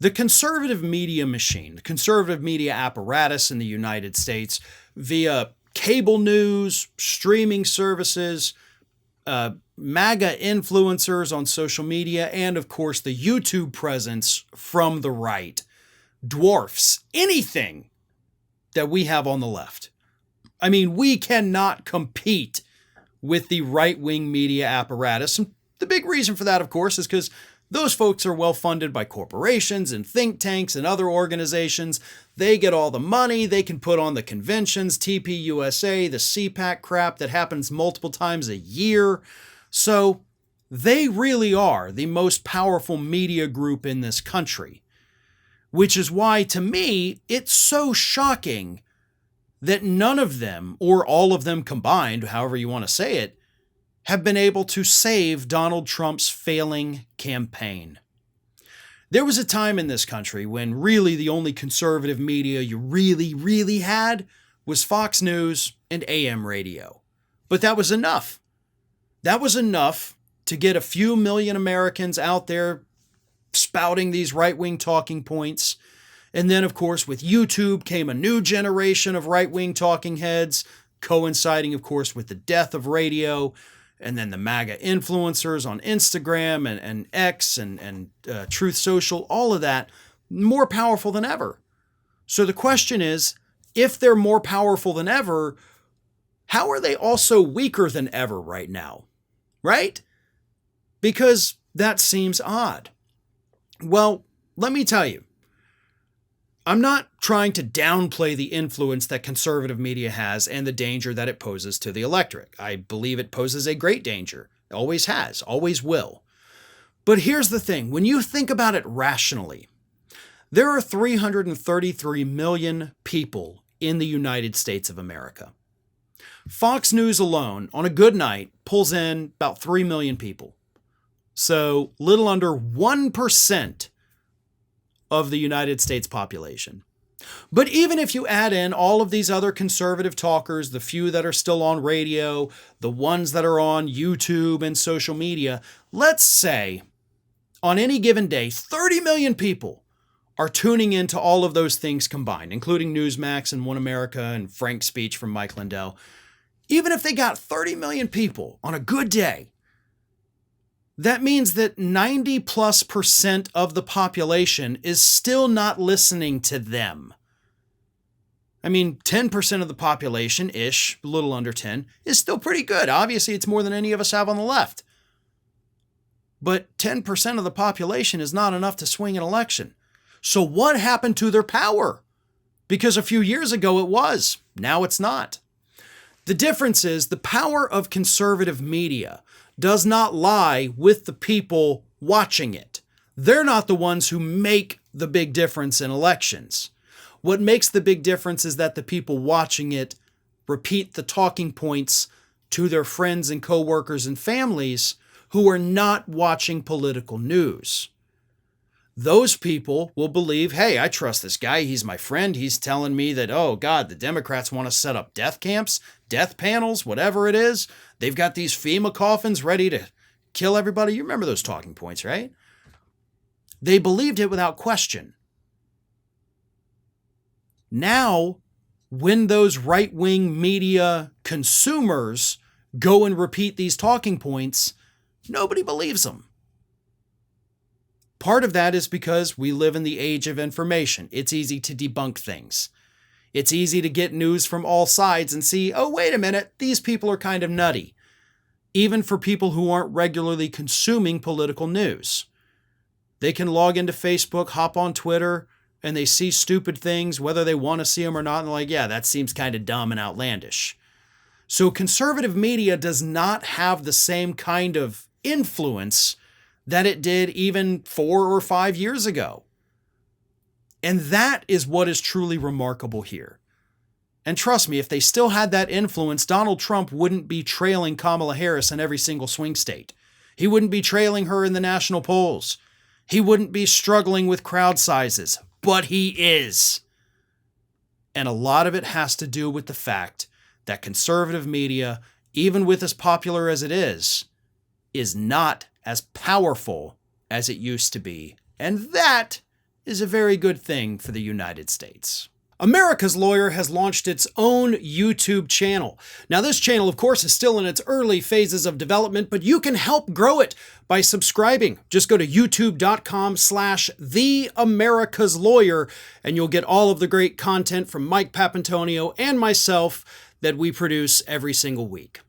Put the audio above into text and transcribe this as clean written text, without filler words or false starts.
The conservative media machine, the conservative media apparatus in the United States, via cable news, streaming services, MAGA influencers on social media, and of course the YouTube presence from the right, dwarfs anything that we have on the left. I mean, we cannot compete with the right-wing media apparatus. And the big reason for that, of course, is because those folks are well funded by corporations and think tanks and other organizations. They get all the money. They can put on the conventions, TPUSA, the CPAC crap that happens multiple times a year. So they really are the most powerful media group in this country, which is why, to me, it's so shocking that none of them, or all of them combined, however you want to say it, have been able to save Donald Trump's failing campaign. There was a time in this country when really the only conservative media you really had was Fox News and AM radio. But that was enough. That was enough to get a few million Americans out there spouting these right-wing talking points. And then, of course, with YouTube came a new generation of right-wing talking heads, coinciding, of course, with the death of radio. And then the MAGA influencers on Instagram and X and Truth Social, all of that, more powerful than ever. So the question is, if they're more powerful than ever, how are they also weaker than ever right now? Right? Because that seems odd. Well, let me tell you, I'm not trying to downplay the influence that conservative media has and the danger that it poses to the electorate. I believe it poses a great danger. It always has, always will. But here's the thing. When you think about it rationally, there are 333 million people in the United States of America. Fox News alone, on a good night, pulls in about 3 million people. So little under 1% of the United States population. But even if you add in all of these other conservative talkers, the few that are still on radio, the ones that are on YouTube and social media, let's say on any given day, 30 million people are tuning into all of those things combined, including Newsmax and One America and Frank's speech from Mike Lindell. Even if they got 30 million people on a good day, that means that 90+% of the population is still not listening to them. I mean, 10% of the population-ish, a little under 10, is still pretty good. Obviously, it's more than any of us have on the left. But 10% of the population is not enough to swing an election. So what happened to their power? Because a few years ago it was. Now it's not. The difference is the power of conservative media does not lie with the people watching it. They're not the ones who make the big difference in elections. What makes the big difference is that the people watching it repeat the talking points to their friends and coworkers and families who are not watching political news. Those people will believe, hey, I trust this guy. He's my friend. He's telling me that, oh God, the Democrats want to set up death camps, death panels, whatever it is. They've got these FEMA coffins ready to kill everybody. You remember those talking points, right? They believed it without question. Now, when those right-wing media consumers go and repeat these talking points, nobody believes them. Part of that is because we live in the age of information. It's easy to debunk things. It's easy to get news from all sides and see, oh, wait a minute, these people are kind of nutty. Even for people who aren't regularly consuming political news. They can log into Facebook, hop on Twitter, and they see stupid things, whether they want to see them or not, and they're like, yeah, that seems kind of dumb and outlandish. So conservative media does not have the same kind of influence that it did even 4 or 5 years ago. And that is what is truly remarkable here. And trust me, if they still had that influence, Donald Trump wouldn't be trailing Kamala Harris in every single swing state. He wouldn't be trailing her in the national polls. He wouldn't be struggling with crowd sizes, but he is. And a lot of it has to do with the fact that conservative media, even with as popular as it is not as powerful as it used to be. And that is a very good thing for the United States. America's Lawyer has launched its own YouTube channel. Now, this channel, of course, is still in its early phases of development, but you can help grow it by subscribing. Just go to youtube.com/TheAmericasLawyer, and you'll get all of the great content from Mike Papantonio and myself that we produce every single week.